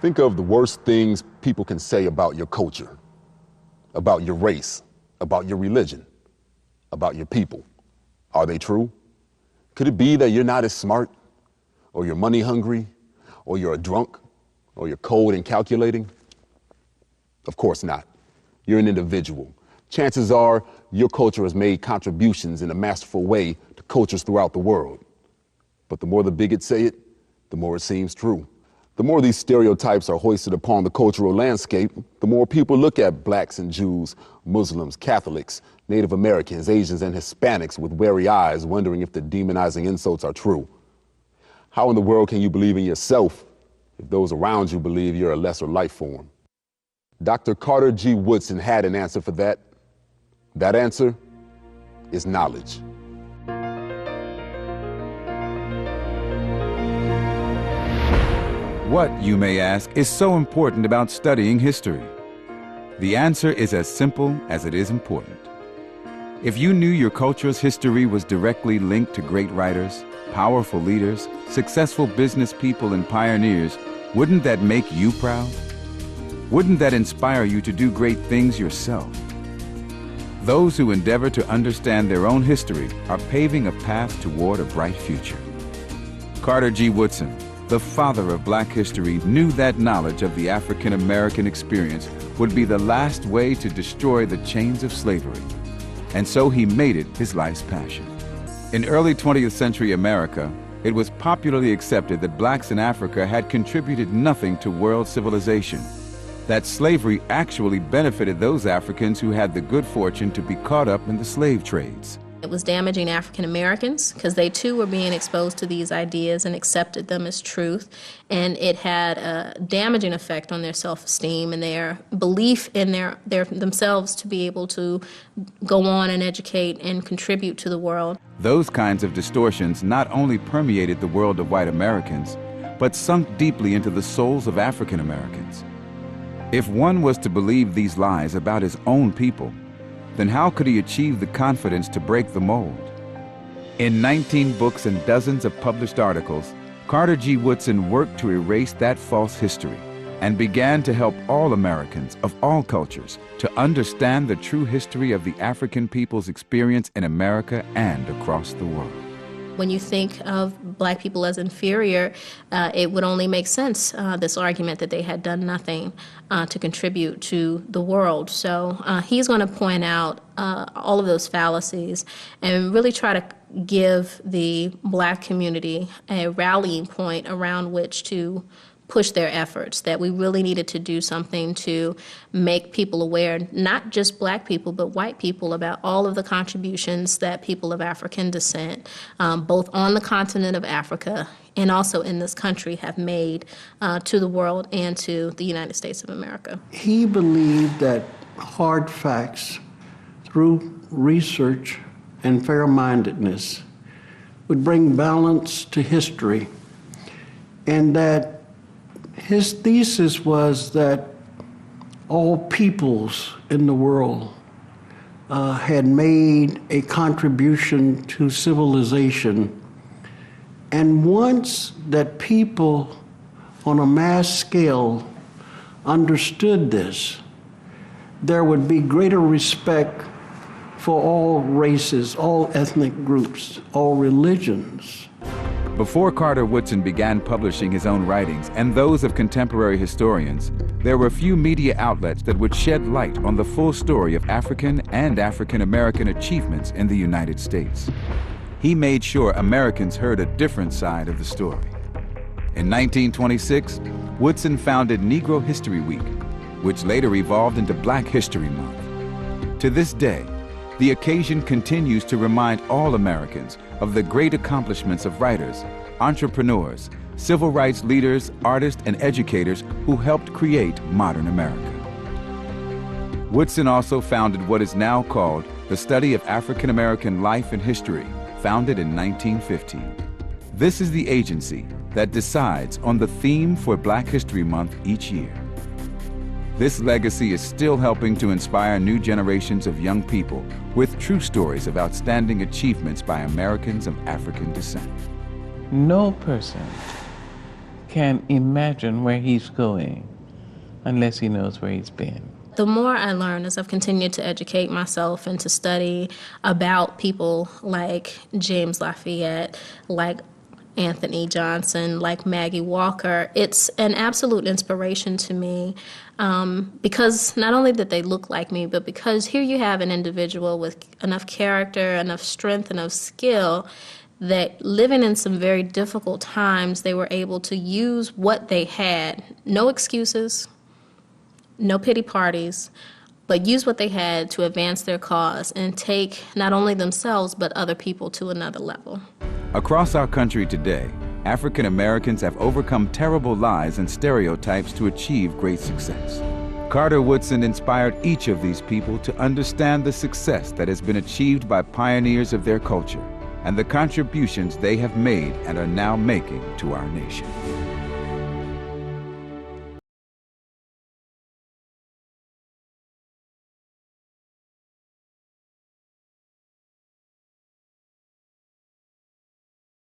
Think of the worst things people can say about your culture, about your race, about your religion, about your people. Are they true? Could it be that you're not as smart, or you're money hungry, or you're a drunk, or you're cold and calculating? Of course not. You're an individual. Chances are your culture has made contributions in a masterful way to cultures throughout the world. But the more the bigots say it, the more it seems true. The more these stereotypes are hoisted upon the cultural landscape, the more people look at blacks and Jews, Muslims, Catholics, Native Americans, Asians, and Hispanics with wary eyes, wondering if the demonizing insults are true. How in the world can you believe in yourself if those around you believe you're a lesser life form? Dr. Carter G. Woodson had an answer for that. That answer is knowledge. What, you may ask, is so important about studying history? The answer is as simple as it is important. If you knew your culture's history was directly linked to great writers, powerful leaders, successful business people, and pioneers, wouldn't that make you proud? Wouldn't that inspire you to do great things yourself? Those who endeavor to understand their own history are paving a path toward a bright future. Carter G. Woodson, the father of Black history, knew that knowledge of the African American experience would be the last way to destroy the chains of slavery. And so he made it his life's passion. In early 20th century America, it was popularly accepted that blacks in Africa had contributed nothing to world civilization, that slavery actually benefited those Africans who had the good fortune to be caught up in the slave trades. It was damaging African Americans because they too were being exposed to these ideas and accepted them as truth. And it had a damaging effect on their self-esteem and their belief in themselves to be able to go on and educate and contribute to the world. Those kinds of distortions not only permeated the world of white Americans, but sunk deeply into the souls of African Americans. If one was to believe these lies about his own people, then how could he achieve the confidence to break the mold? In 19 books and dozens of published articles, Carter G. Woodson worked to erase that false history and began to help all Americans of all cultures to understand the true history of the African people's experience in America and across the world. When you think of black people as inferior, it would only make sense, this argument that they had done nothing to contribute to the world. So he's going to point out all of those fallacies and really try to give the black community a rallying point around which to push their efforts, that we really needed to do something to make people aware, not just black people, but white people, about all of the contributions that people of African descent, both on the continent of Africa and also in this country, have made to the world and to the United States of America. He believed that hard facts, through research and fair-mindedness, would bring balance to history, and that his thesis was that all peoples in the world had made a contribution to civilization. And once that people on a mass scale understood this, there would be greater respect for all races, all ethnic groups, all religions. Before Carter Woodson began publishing his own writings and those of contemporary historians, there were few media outlets that would shed light on the full story of African and African American achievements in the United States. He made sure Americans heard a different side of the story. In 1926, Woodson founded Negro History Week, which later evolved into Black History Month. To this day, the occasion continues to remind all Americans of the great accomplishments of writers, entrepreneurs, civil rights leaders, artists, and educators who helped create modern America. Woodson also founded what is now called the Study of African American Life and History, founded in 1915. This is the agency that decides on the theme for Black History Month each year. This legacy is still helping to inspire new generations of young people with true stories of outstanding achievements by Americans of African descent. No person can imagine where he's going unless he knows where he's been. The more I learn as I've continued to educate myself and to study about people like James Lafayette, like Anthony Johnson, like Maggie Walker, it's an absolute inspiration to me because not only did they look like me, but because here you have an individual with enough character, enough strength, enough skill that living in some very difficult times, they were able to use what they had, no excuses, no pity parties, but use what they had to advance their cause and take not only themselves, but other people to another level. Across our country today, African Americans have overcome terrible lies and stereotypes to achieve great success. Carter Woodson inspired each of these people to understand the success that has been achieved by pioneers of their culture and the contributions they have made and are now making to our nation.